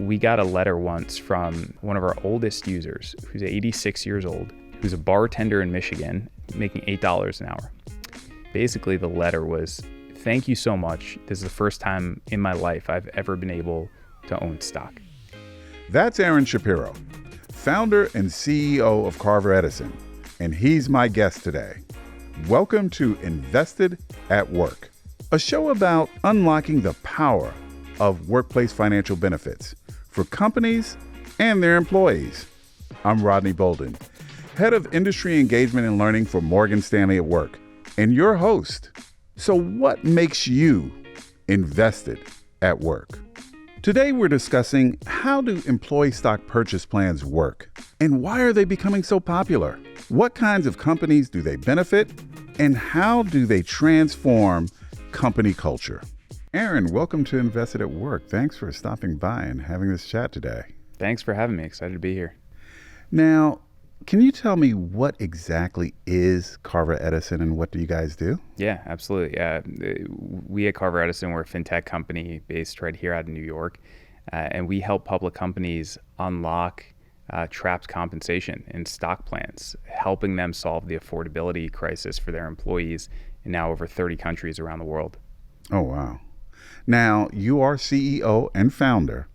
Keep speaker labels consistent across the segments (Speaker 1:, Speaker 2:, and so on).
Speaker 1: we got a letter once from one of our oldest users who's 86 years old, who's a bartender in Michigan, making $8 an hour. Basically, the letter was, thank you so much. This is the first time in my life I've ever been able to own stock.
Speaker 2: That's Aaron Shapiro, founder and CEO of Carver Edison, and he's my guest today. Welcome to Invested at Work, a show about unlocking the power of workplace financial benefits for companies and their employees. I'm Rodney Bolden, head of industry engagement and learning for Morgan Stanley at Work, and your host. So what makes you invested at work? Today we're discussing how do employee stock purchase plans work and why are they becoming so popular? What kinds of companies do they benefit and how do they transform company culture? Aaron, welcome to Invested at Work. Thanks for stopping by and having this chat today.
Speaker 1: Thanks for having me. Excited to be here.
Speaker 2: Now, can you tell me what exactly is Carver Edison and what do you guys do?
Speaker 1: Yeah, absolutely. We at Carver Edison, we're a fintech company based right here out of New York, and we help public companies unlock trapped compensation in stock plans, helping them solve the affordability crisis for their employees in now over 30 countries around the world.
Speaker 2: Oh, wow. Now, you are CEO and founder.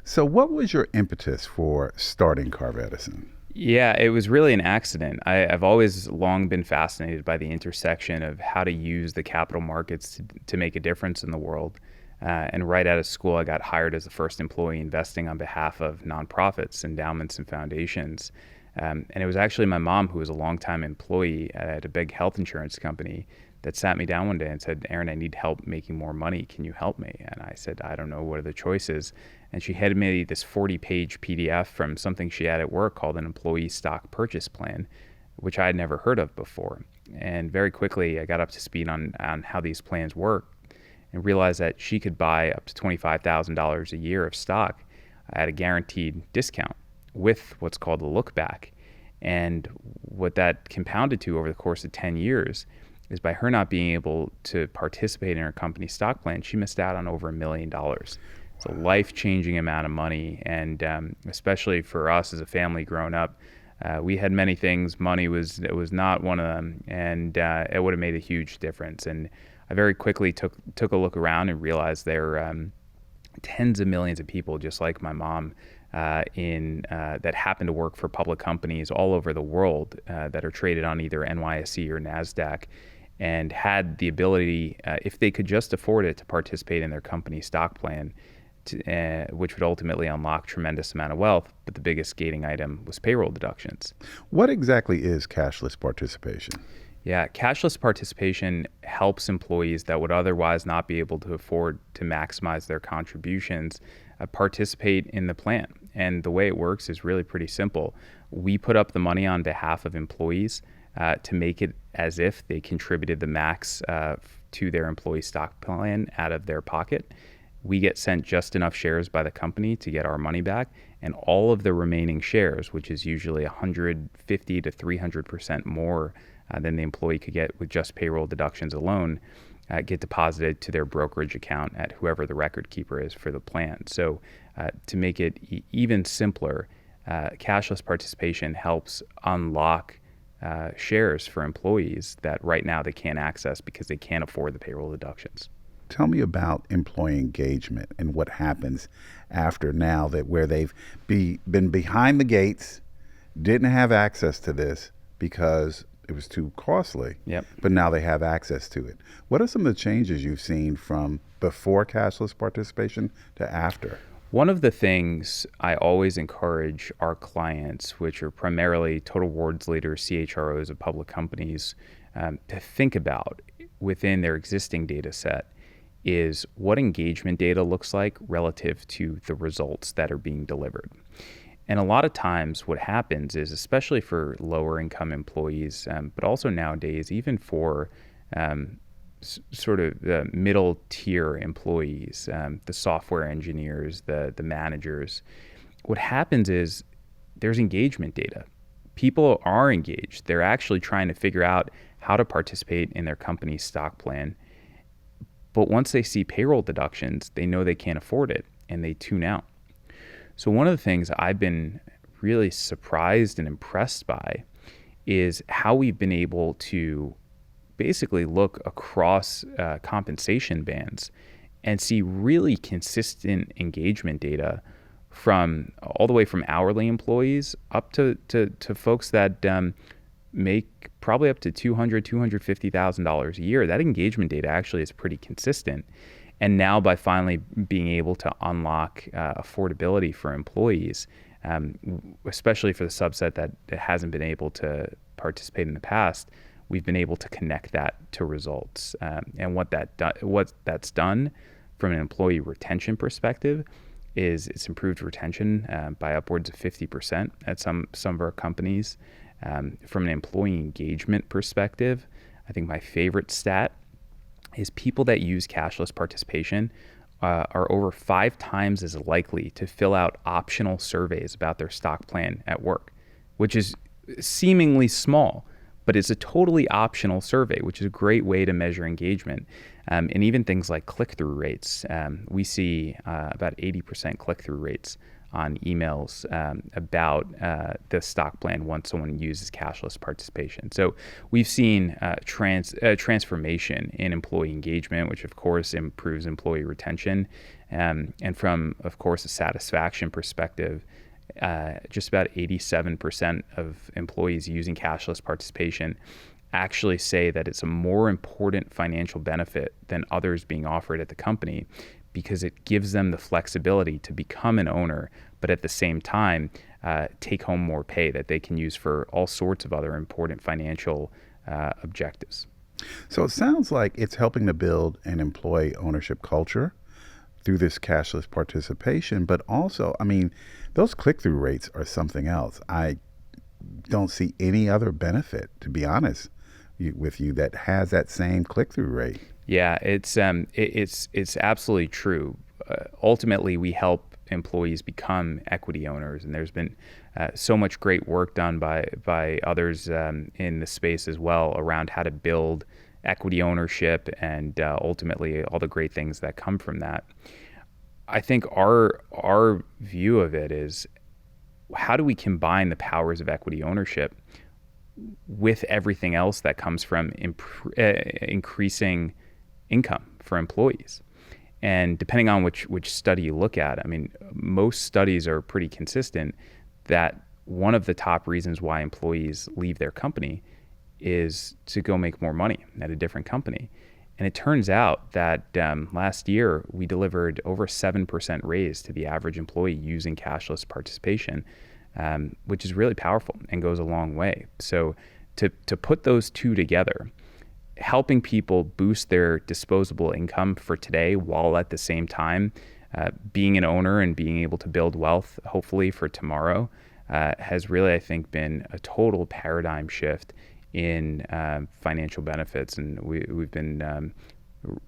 Speaker 2: So what was your impetus for starting Carver Edison?
Speaker 1: Yeah, it was really an accident. I've always long been fascinated by the intersection of how to use the capital markets to make a difference in the world. And right out of school, I got hired as the first employee investing on behalf of nonprofits, endowments, and foundations. And it was actually my mom, who was a longtime employee at a big health insurance company, that sat me down one day and said, Aaron, I need help making more money. Can you help me? And I said, I don't know. What are the choices? And she handed me this 40-page PDF from something she had at work called an employee stock purchase plan, which I had never heard of before. And very quickly, I got up to speed on how these plans work and realized that she could buy up to $25,000 a year of stock at a guaranteed discount with what's called a look back. And what that compounded to over the course of 10 years is by her not being able to participate in her company stock plan, she missed out on over $1 million. It's a life-changing amount of money. And especially for us as a family growing up, we had many things. Money was not one of them. And it would have made a huge difference. And I very quickly took a look around and realized there are tens of millions of people just like my mom that happen to work for public companies all over the world that are traded on either NYSE or NASDAQ, and had the ability, if they could just afford it, to participate in their company stock plan, which would ultimately unlock tremendous amount of wealth. But the biggest gating item was payroll deductions.
Speaker 2: What exactly is cashless participation?
Speaker 1: Yeah, cashless participation helps employees that would otherwise not be able to afford to maximize their contributions participate in the plan. And the way it works is really pretty simple. We put up the money on behalf of employees to make it as if they contributed the max to their employee stock plan out of their pocket. We get sent just enough shares by the company to get our money back, and all of the remaining shares, which is usually 150 to 300% more than the employee could get with just payroll deductions alone, get deposited to their brokerage account at whoever the record keeper is for the plan. So to make it even simpler, cashless participation helps unlock shares for employees that right now they can't access because they can't afford the payroll deductions.
Speaker 2: Tell me about employee engagement and what happens after now that where they've been behind the gates, didn't have access to this because it was too costly,
Speaker 1: Yep.
Speaker 2: But now they have access to it. What are some of the changes you've seen from before cashless participation to after?
Speaker 1: One of the things I always encourage our clients, which are primarily total rewards leaders, CHROs of public companies, to think about within their existing data set is what engagement data looks like relative to the results that are being delivered. And a lot of times what happens is, especially for lower income employees, but also nowadays, even for sort of the middle tier employees, the software engineers, the managers, what happens is there's engagement data. People are engaged. They're actually trying to figure out how to participate in their company's stock plan. But once they see payroll deductions, they know they can't afford it and they tune out. So one of the things I've been really surprised and impressed by is how we've been able to basically look across compensation bands and see really consistent engagement data from all the way from hourly employees up to folks that make probably up to $250,000 a year. That engagement data actually is pretty consistent. And now by finally being able to unlock affordability for employees, especially for the subset that hasn't been able to participate in the past, we've been able to connect that to results. And what that's done from an employee retention perspective is it's improved retention by upwards of 50% at some of our companies. From an employee engagement perspective, I think my favorite stat is people that use cashless participation are over 5 times as likely to fill out optional surveys about their stock plan at work, which is seemingly small, but it's a totally optional survey, which is a great way to measure engagement. And even things like click-through rates. We see about 80% click-through rates on emails about the stock plan once someone uses cashless participation. So we've seen transformation in employee engagement, which of course improves employee retention. And from, of course, a satisfaction perspective, just about 87% of employees using cashless participation actually say that it's a more important financial benefit than others being offered at the company, because it gives them the flexibility to become an owner, but at the same time, take home more pay that they can use for all sorts of other important financial objectives.
Speaker 2: So it sounds like it's helping to build an employee ownership culture through this cashless participation, but also, I mean, those click-through rates are something else. I don't see any other benefit, to be honest with you, that has that same click-through rate.
Speaker 1: Yeah, it's absolutely true. Ultimately, we help employees become equity owners, and there's been so much great work done by others in the space as well around how to build equity ownership and ultimately all the great things that come from that. I think our view of it is, how do we combine the powers of equity ownership with everything else that comes from increasing income for employees? And depending on which study you look at, I mean, most studies are pretty consistent that one of the top reasons why employees leave their company is to go make more money at a different company. And it turns out that last year we delivered over 7% raise to the average employee using cashless participation, which is really powerful and goes a long way. So to put those two together, helping people boost their disposable income for today while at the same time being an owner and being able to build wealth, hopefully for tomorrow, has really, I think, been a total paradigm shift in financial benefits. And we've been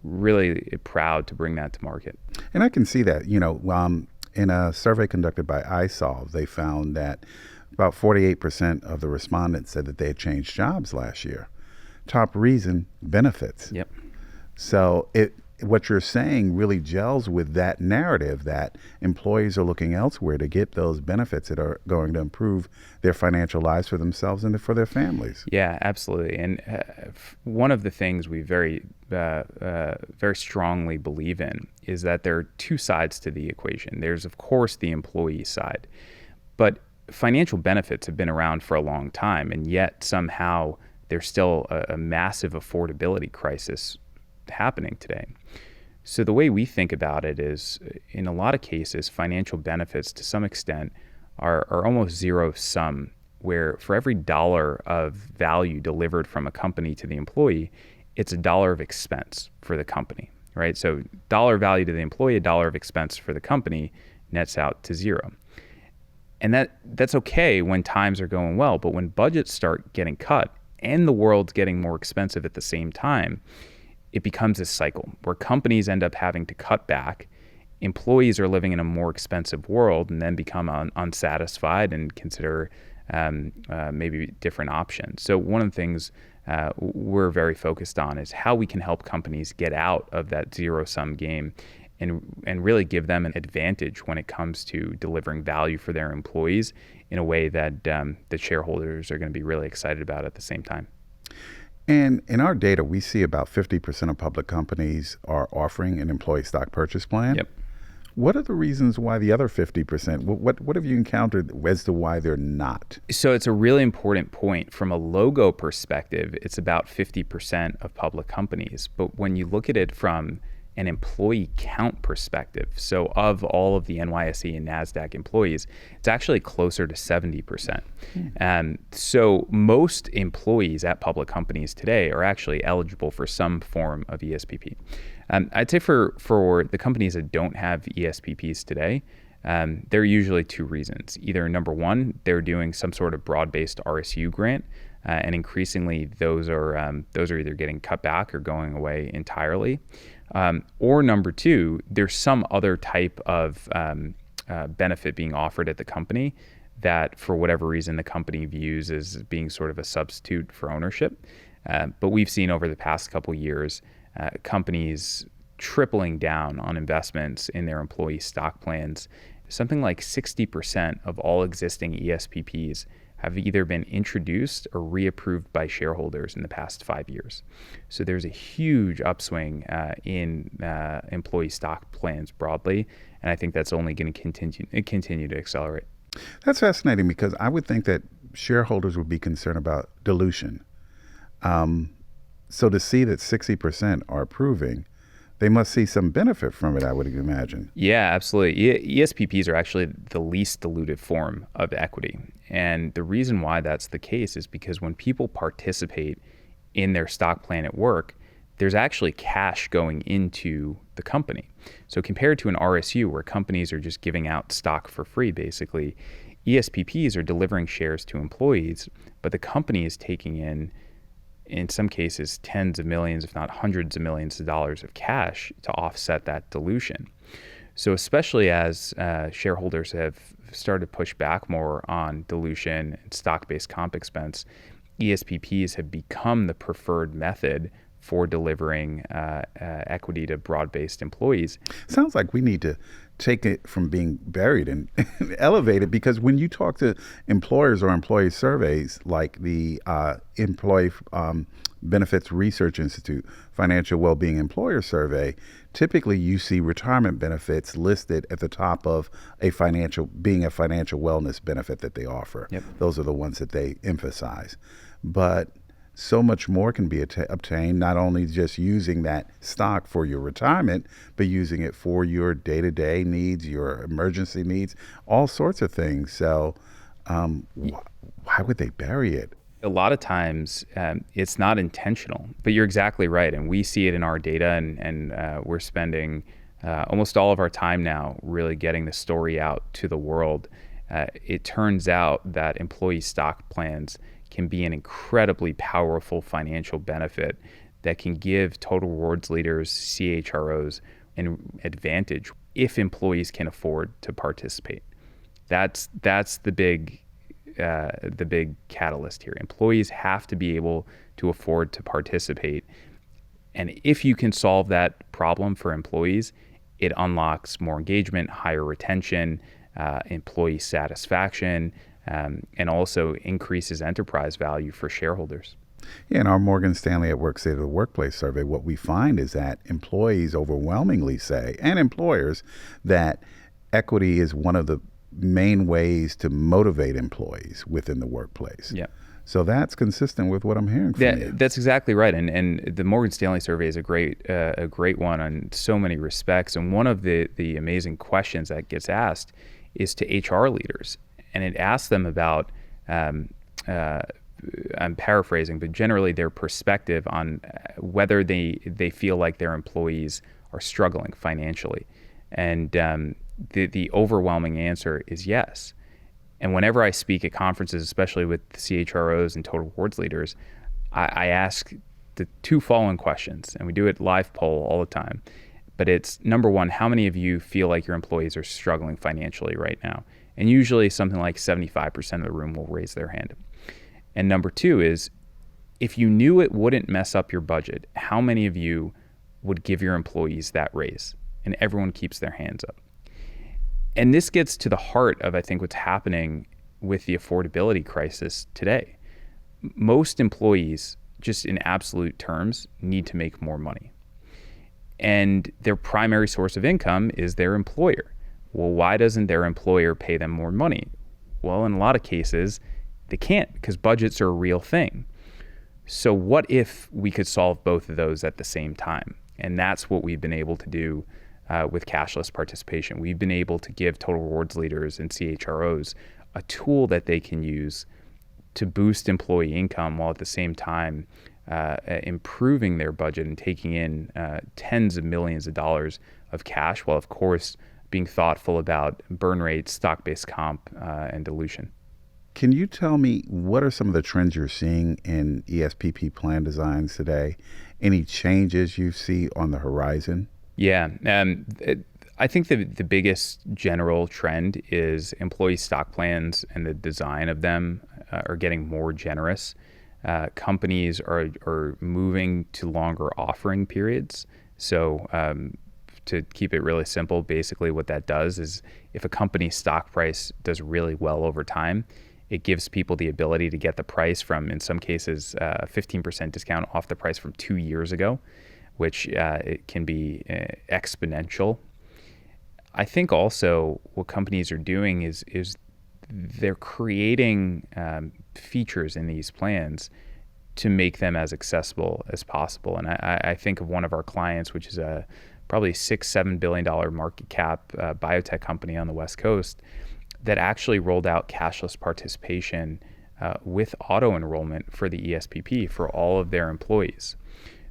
Speaker 1: really proud to bring that to market.
Speaker 2: And I can see that, in a survey conducted by iSolve, they found that about 48% of the respondents said that they had changed jobs last year. Top reason, benefits.
Speaker 1: Yep.
Speaker 2: So what you're saying really gels with that narrative that employees are looking elsewhere to get those benefits that are going to improve their financial lives for themselves and for their families.
Speaker 1: Yeah, absolutely. And one of the things we very strongly believe in is that there are two sides to the equation. There's, of course, the employee side, but financial benefits have been around for a long time, and yet somehow there's still a massive affordability crisis happening today. So the way we think about it is, in a lot of cases, financial benefits to some extent are almost zero sum, where for every dollar of value delivered from a company to the employee, it's a dollar of expense for the company, right? So dollar value to the employee, a dollar of expense for the company nets out to zero. And that's okay when times are going well, but when budgets start getting cut and the world's getting more expensive at the same time, it becomes this cycle where companies end up having to cut back, employees are living in a more expensive world, and then become unsatisfied and consider maybe different options. So one of the things we're very focused on is how we can help companies get out of that zero-sum game and really give them an advantage when it comes to delivering value for their employees in a way that the shareholders are going to be really excited about at the same time.
Speaker 2: And in our data, we see about 50% of public companies are offering an employee stock purchase plan.
Speaker 1: Yep.
Speaker 2: What are the reasons why the other 50%, what have you encountered as to why they're not?
Speaker 1: So it's a really important point. From a logo perspective, it's about 50% of public companies. But when you look at it from an employee count perspective, so of all of the NYSE and NASDAQ employees, it's actually closer to 70%. So most employees at public companies today are actually eligible for some form of ESPP. I'd say for the companies that don't have ESPPs today, there are usually two reasons. Either number one, they're doing some sort of broad-based RSU grant, and increasingly those are either getting cut back or going away entirely. Or number two, there's some other type of benefit being offered at the company that for whatever reason the company views as being sort of a substitute for ownership. But we've seen over the past couple years companies tripling down on investments in their employee stock plans. Something like 60% of all existing ESPPs have either been introduced or reapproved by shareholders in the past 5 years. So there's a huge upswing in employee stock plans broadly, and I think that's only going to continue to accelerate.
Speaker 2: That's fascinating because I would think that shareholders would be concerned about dilution. So to see that 60% are approving, they must see some benefit from it, I would imagine.
Speaker 1: Yeah, absolutely. ESPPs are actually the least dilutive form of equity. And the reason why that's the case is because when people participate in their stock plan at work, there's actually cash going into the company. So compared to an RSU where companies are just giving out stock for free, basically, ESPPs are delivering shares to employees, but the company is taking in some cases, tens of millions, if not hundreds of millions of dollars of cash to offset that dilution. So especially as shareholders have started to push back more on dilution and stock-based comp expense, ESPPs have become the preferred method for delivering equity to broad-based employees.
Speaker 2: Sounds like we need to take it from being buried and elevate it, because when you talk to employers or employee surveys like the Employee Benefits Research Institute Financial Wellbeing Employer Survey, typically you see retirement benefits listed at the top of being a financial wellness benefit that they offer.
Speaker 1: Yep.
Speaker 2: Those are the ones that they emphasize. But so much more can be obtained, not only just using that stock for your retirement, but using it for your day-to-day needs, your emergency needs, all sorts of things. So why would they bury it?
Speaker 1: A lot of times it's not intentional, but you're exactly right. And we see it in our data, and we're spending almost all of our time now really getting the story out to the world. It turns out that employee stock plans can be an incredibly powerful financial benefit that can give total rewards leaders, CHROs, an advantage if employees can afford to participate. That's the big catalyst here. Employees have to be able to afford to participate. And if you can solve that problem for employees, it unlocks more engagement, higher retention, employee satisfaction, and also increases enterprise value for shareholders.
Speaker 2: Yeah, in our Morgan Stanley at Work State of the Workplace survey, what we find is that employees overwhelmingly say, and employers, that equity is one of the main ways to motivate employees within the workplace.
Speaker 1: Yeah.
Speaker 2: So that's consistent with what I'm hearing from you.
Speaker 1: That's exactly right. And the Morgan Stanley survey is a great one on so many respects. And one of the amazing questions that gets asked is to HR leaders. And it asks them about, I'm paraphrasing, but generally their perspective on whether they feel like their employees are struggling financially. And the overwhelming answer is yes. And whenever I speak at conferences, especially with CHROs and total rewards leaders, I ask the two following questions, and we do it live poll all the time. But it's, number one, how many of you feel like your employees are struggling financially right now? And usually something like 75% of the room will raise their hand. And number two is, if you knew it wouldn't mess up your budget, how many of you would give your employees that raise? and everyone keeps their hands up. And this gets to the heart of, I think, what's happening with the affordability crisis today. Most employees, just in absolute terms, need to make more money. And their primary source of income is their employer. Well, why doesn't their employer pay them more money? Well, in a lot of cases, they can't, because budgets are a real thing. So what if we could solve both of those at the same time? And that's what we've been able to do with cashless participation. We've been able to give total rewards leaders and CHROs a tool that they can use to boost employee income while at the same time improving their budget and taking in tens of millions of dollars of cash, while of course being thoughtful about burn rates, stock-based comp, and dilution.
Speaker 2: Can you tell me what are some of the trends you're seeing in ESPP plan designs today? Any changes you see on the horizon?
Speaker 1: Yeah, I think the biggest general trend is employee stock plans and the design of them are getting more generous. Companies are moving to longer offering periods. So to keep it really simple, basically what that does is if a company's stock price does really well over time, it gives people the ability to get the price from, in some cases, 15% discount off the price from 2 years ago, which it can be exponential. I think also what companies are doing is they're creating features in these plans to make them as accessible as possible. And I think of one of our clients, which is a probably $6-7 billion market cap biotech company on the West Coast, that actually rolled out cashless participation with auto enrollment for the ESPP for all of their employees.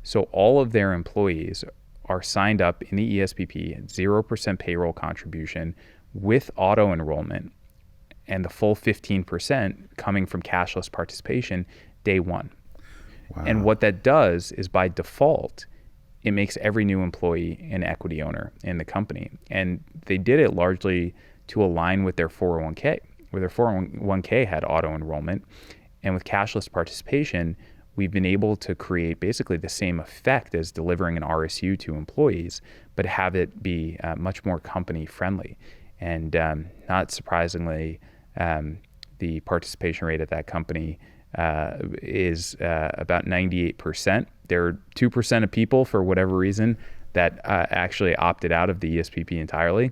Speaker 1: So all of their employees are signed up in the ESPP at 0% payroll contribution with auto enrollment, and the full 15% coming from cashless participation day one. Wow. And what that does is, by default, it makes every new employee an equity owner in the company. And they did it largely to align with their 401k, where their 401k had auto enrollment. And with cashless participation, we've been able to create basically the same effect as delivering an RSU to employees, but have it be much more company friendly. And not surprisingly, the participation rate at that company is about 98%. There are 2% of people, for whatever reason, that actually opted out of the ESPP entirely.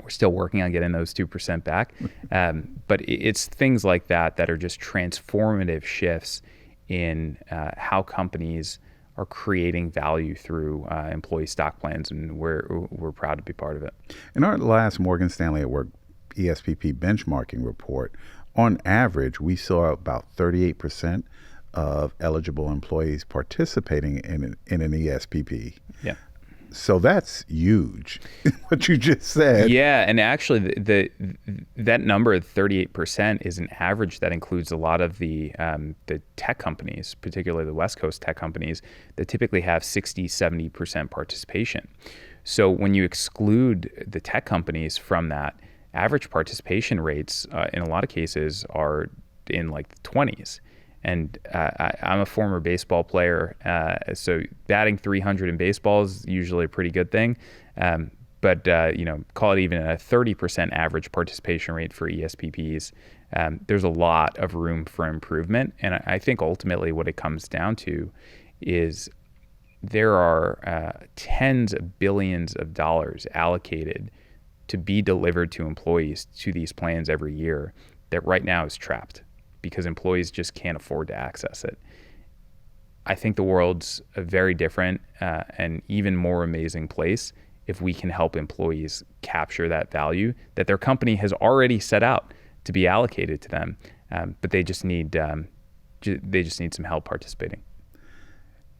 Speaker 1: We're still working on getting those 2% back. But it's things like that that are just transformative shifts in how companies are creating value through employee stock plans, and we're proud to be part of it.
Speaker 2: In our last Morgan Stanley at Work ESPP benchmarking report, on average, we saw about 38% of eligible employees participating in an ESPP.
Speaker 1: Yeah.
Speaker 2: So that's huge, what you just said.
Speaker 1: Yeah, and actually, that number, 38%, is an average that includes a lot of the tech companies, particularly the West Coast tech companies, that typically have 60-70% participation. So when you exclude the tech companies from that, average participation rates in a lot of cases are in like the 20s. And I'm a former baseball player, so batting 300 in baseball is usually a pretty good thing. But call it even a 30% average participation rate for ESPPs. There's a lot of room for improvement. And I think ultimately what it comes down to is there are tens of billions of dollars allocated to be delivered to employees to these plans every year that right now is trapped, because employees just can't afford to access it. I think the world's a very different and even more amazing place if we can help employees capture that value that their company has already set out to be allocated to them, but they just need some help participating.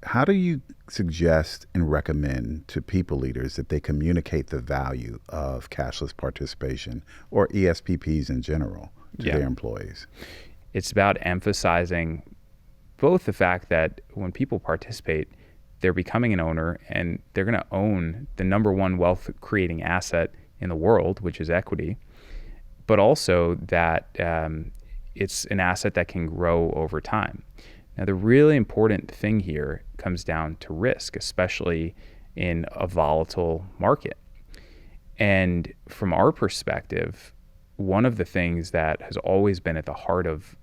Speaker 2: How do you suggest and recommend to people leaders that they communicate the value of cashless participation, or ESPPs in general, to their employees?
Speaker 1: It's about emphasizing both the fact that when people participate, they're becoming an owner, and they're going to own the number one wealth creating asset in the world, which is equity, but also that it's an asset that can grow over time. Now, the really important thing here comes down to risk, especially in a volatile market. And from our perspective, one of the things that has always been at the heart of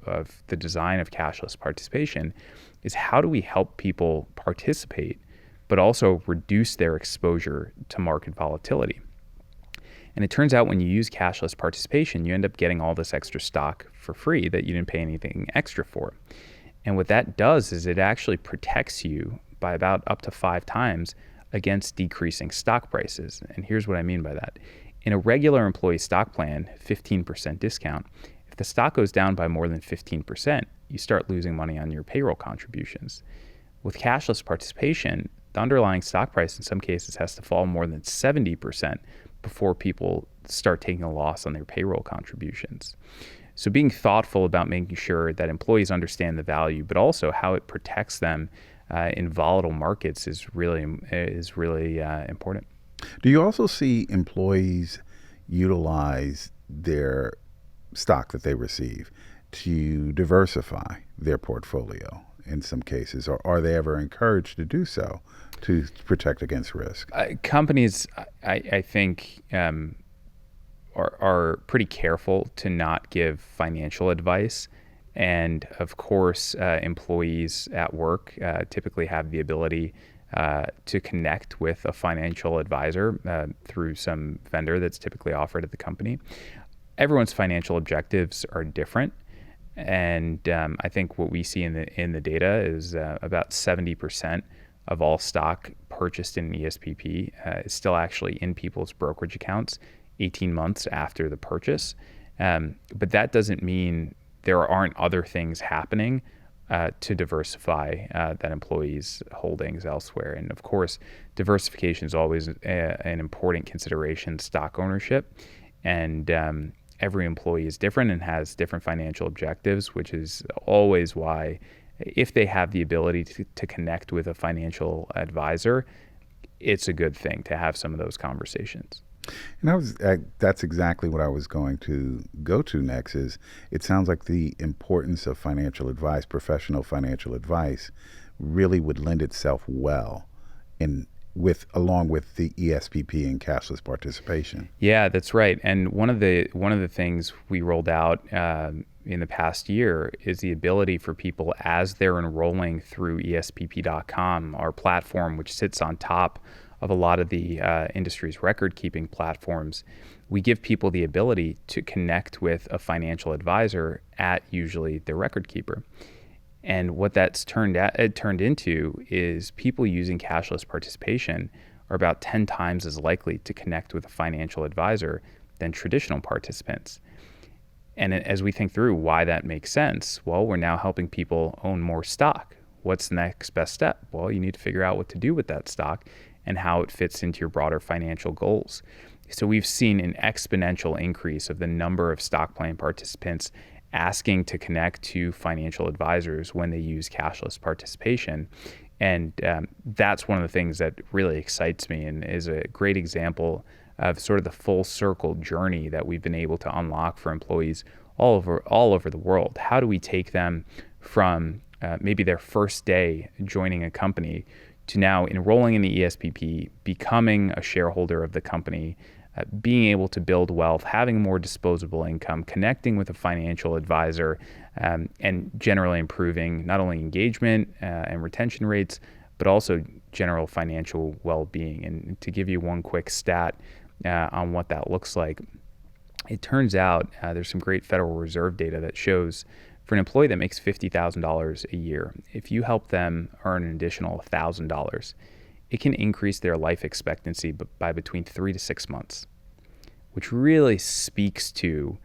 Speaker 1: the design of cashless participation is how do we help people participate, but also reduce their exposure to market volatility. And it turns out when you use cashless participation, you end up getting all this extra stock for free that you didn't pay anything extra for. And what that does is it actually protects you by about up to 5 times against decreasing stock prices. And here's what I mean by that. In a regular employee stock plan, 15% discount, if the stock goes down by more than 15%, you start losing money on your payroll contributions. With cashless participation, the underlying stock price in some cases has to fall more than 70% before people start taking a loss on their payroll contributions. So being thoughtful about making sure that employees understand the value, but also how it protects them in volatile markets is really important.
Speaker 2: Do you also see employees utilize their stock that they receive to diversify their portfolio in some cases, or are they ever encouraged to do so to protect against risk?
Speaker 1: Companies, I think, are pretty careful to not give financial advice. And of course, employees at work typically have the ability to connect with a financial advisor through some vendor that's typically offered at the company. Everyone's financial objectives are different. And I think what we see in the data is about 70% of all stock purchased in an ESPP is still actually in people's brokerage accounts 18 months after the purchase. But that doesn't mean there aren't other things happening to diversify that employees' holdings elsewhere. And of course, diversification is always an important consideration, stock ownership. And every employee is different and has different financial objectives, which is always why, if they have the ability to connect with a financial advisor, it's a good thing to have some of those conversations.
Speaker 2: And that's exactly what I was going to go to next. Is it sounds like the importance of financial advice, professional financial advice, really would lend itself well along with the ESPP and cashless participation.
Speaker 1: Yeah, that's right. And one of the things we rolled out in the past year is the ability for people, as they're enrolling through ESPP.com, our platform, which sits on top of a lot of the industry's record-keeping platforms, we give people the ability to connect with a financial advisor at usually their record keeper. And what that's turned into is people using cashless participation are about 10 times as likely to connect with a financial advisor than traditional participants. And as we think through why that makes sense, well, we're now helping people own more stock. What's the next best step? Well, you need to figure out what to do with that stock and how it fits into your broader financial goals. So we've seen an exponential increase of the number of stock plan participants asking to connect to financial advisors when they use cashless participation. And that's one of the things that really excites me and is a great example of sort of the full circle journey that we've been able to unlock for employees all over the world. How do we take them from maybe their first day joining a company to now enrolling in the ESPP, becoming a shareholder of the company, being able to build wealth, having more disposable income, connecting with a financial advisor, and generally improving not only engagement and retention rates, but also general financial well-being. And to give you one quick stat on what that looks like, it turns out there's some great Federal Reserve data that shows for an employee that makes $50,000 a year, if you help them earn an additional $1,000, it can increase their life expectancy by between 3 to 6 months, which really speaks to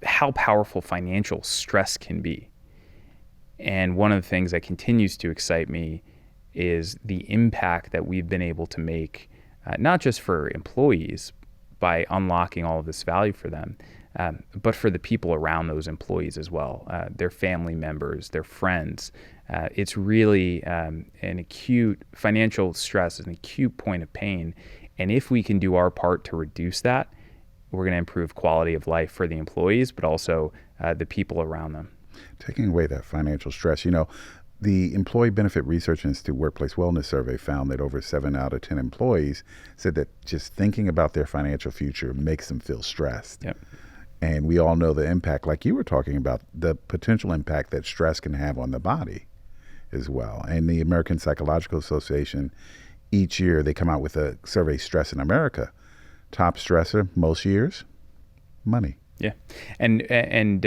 Speaker 1: how powerful financial stress can be. And one of the things that continues to excite me is the impact that we've been able to make, not just for employees by unlocking all of this value for them, but for the people around those employees as well, their family members, their friends. It's really an acute financial stress, an acute point of pain. And if we can do our part to reduce that, we're going to improve quality of life for the employees, but also the people around them.
Speaker 2: Taking away that financial stress, The Employee Benefit Research Institute Workplace Wellness Survey found that over 7 out of 10 employees said that just thinking about their financial future makes them feel stressed.
Speaker 1: Yep.
Speaker 2: And we all know the impact, like you were talking about, the potential impact that stress can have on the body as well. And the American Psychological Association, each year they come out with a survey, Stress in America. Top stressor most years, money.
Speaker 1: Yeah. And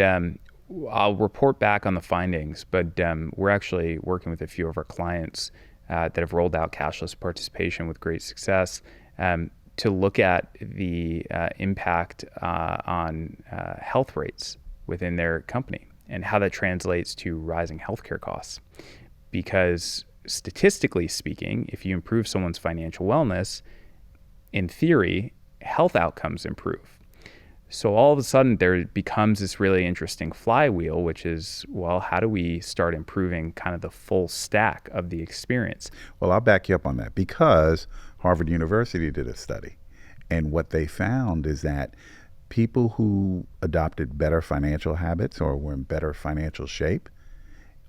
Speaker 1: I'll report back on the findings, but we're actually working with a few of our clients that have rolled out cashless participation with great success to look at the impact on health rates within their company and how that translates to rising healthcare costs. Because statistically speaking, if you improve someone's financial wellness, in theory, health outcomes improve. So all of a sudden there becomes this really interesting flywheel, which is, well, how do we start improving kind of the full stack of the experience?
Speaker 2: Well, I'll back you up on that because Harvard University did a study. And what they found is that people who adopted better financial habits or were in better financial shape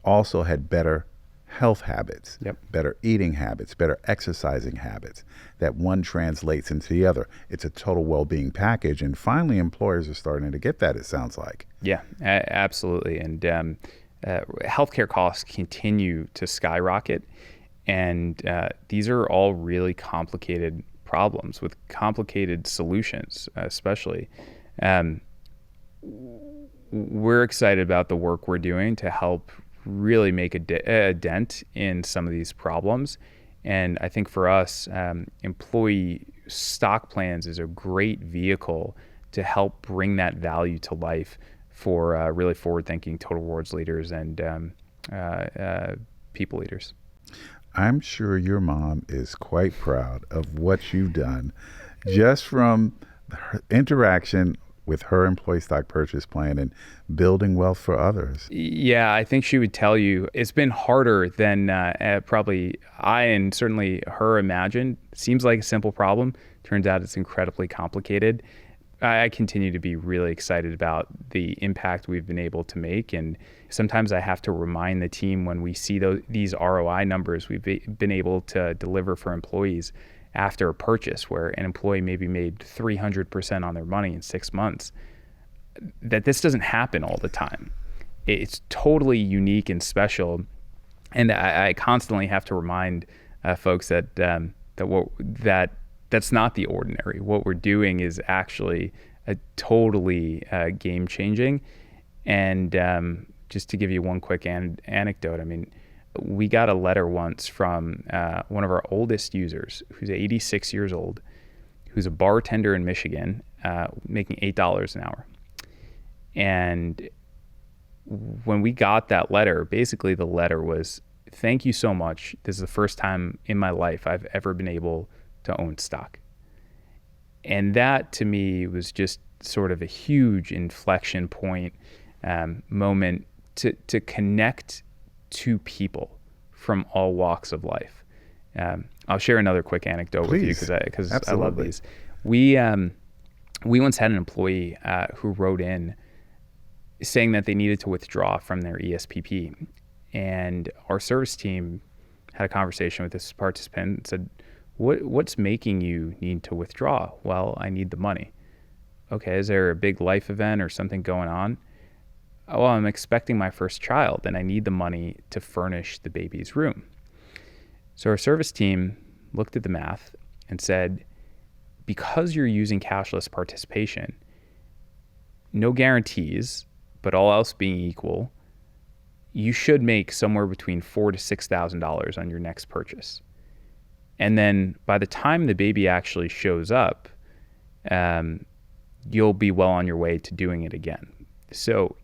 Speaker 2: also had better health habits,
Speaker 1: Yep.
Speaker 2: better eating habits, better exercising habits. That one translates into the other. It's a total well-being package. And finally, employers are starting to get that, it sounds like.
Speaker 1: Yeah, absolutely. And healthcare costs continue to skyrocket. And these are all really complicated problems with complicated solutions, especially. We're excited about the work we're doing to help really make a dent in some of these problems. And I think for us, employee stock plans is a great vehicle to help bring that value to life for really forward-thinking total rewards leaders and people leaders.
Speaker 2: I'm sure your mom is quite proud of what you've done just from her interaction with her employee stock purchase plan and building wealth for others.
Speaker 1: Yeah, I think she would tell you it's been harder than probably I and certainly her imagined. Seems like a simple problem. Turns out it's incredibly complicated. I continue to be really excited about the impact we've been able to make. And sometimes I have to remind the team when we see these ROI numbers we've been able to deliver for employees after a purchase where an employee maybe made 300% on their money in 6 months, that this doesn't happen all the time. It's totally unique and special. And I constantly have to remind folks that that's not the ordinary. What we're doing is actually a totally game-changing. And just to give you one quick anecdote, I mean, we got a letter once from one of our oldest users who's 86 years old, who's a bartender in Michigan, making $8 an hour. And when we got that letter, basically the letter was, thank you so much. This is the first time in my life I've ever been able to own stock. And that to me was just sort of a huge inflection point moment to connect to people from all walks of life. I'll share another quick anecdote with you because I love these. We once had an employee who wrote in saying that they needed to withdraw from their ESPP. And our service team had a conversation with this participant and said, what's making you need to withdraw? Well, I need the money. Okay, is there a big life event or something going on? Oh, well, I'm expecting my first child and I need the money to furnish the baby's room. So our service team looked at the math and said, because you're using cashless participation, no guarantees, but all else being equal, you should make somewhere between $4,000 to $6,000 on your next purchase. And then by the time the baby actually shows up, you'll be well on your way to doing it again. So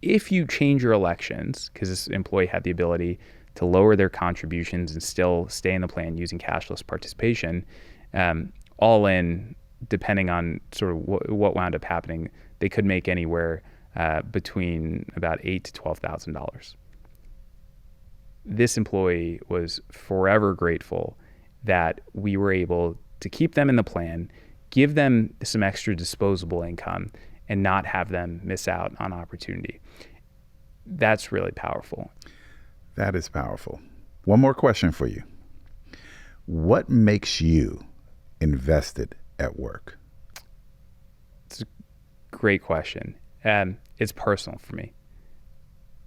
Speaker 1: if you change your elections, because this employee had the ability to lower their contributions and still stay in the plan using cashless participation, all in, depending on sort of what wound up happening, they could make anywhere between about $8,000 to $12,000. This employee was forever grateful that we were able to keep them in the plan, give them some extra disposable income, and not have them miss out on opportunity. That's really powerful.
Speaker 2: That is powerful. One more question for you. What makes you invested at work?
Speaker 1: It's a great question. It's personal for me.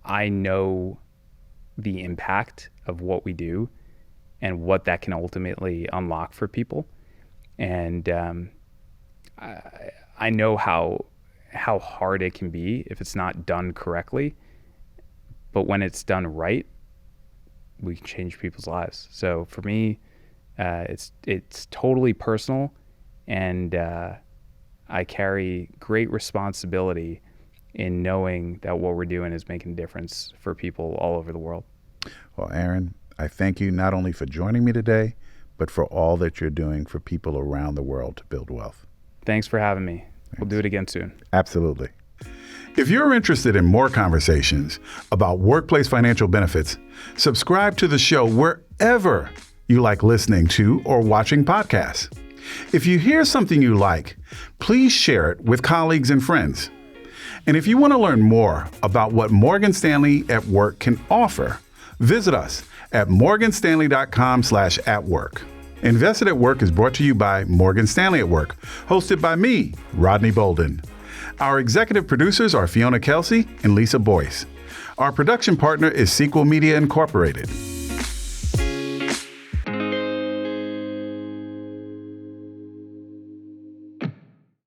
Speaker 1: I know the impact of what we do and what that can ultimately unlock for people. And I know how hard it can be if it's not done correctly. But when it's done right, we can change people's lives. So for me, it's totally personal, and I carry great responsibility in knowing that what we're doing is making a difference for people all over the world.
Speaker 2: Well, Aaron, I thank you not only for joining me today, but for all that you're doing for people around the world to build wealth.
Speaker 1: Thanks for having me.
Speaker 2: Thanks.
Speaker 1: We'll do it again soon.
Speaker 2: Absolutely. If you're interested in more conversations about workplace financial benefits, subscribe to the show wherever you like listening to or watching podcasts. If you hear something you like, please share it with colleagues and friends. And if you want to learn more about what Morgan Stanley at Work can offer, visit us at morganstanley.com/atwork. Invested at Work is brought to you by Morgan Stanley at Work, hosted by me, Rodney Bolden. Our executive producers are Fiona Kelsey and Lisa Boyce. Our production partner is Sequel Media Incorporated.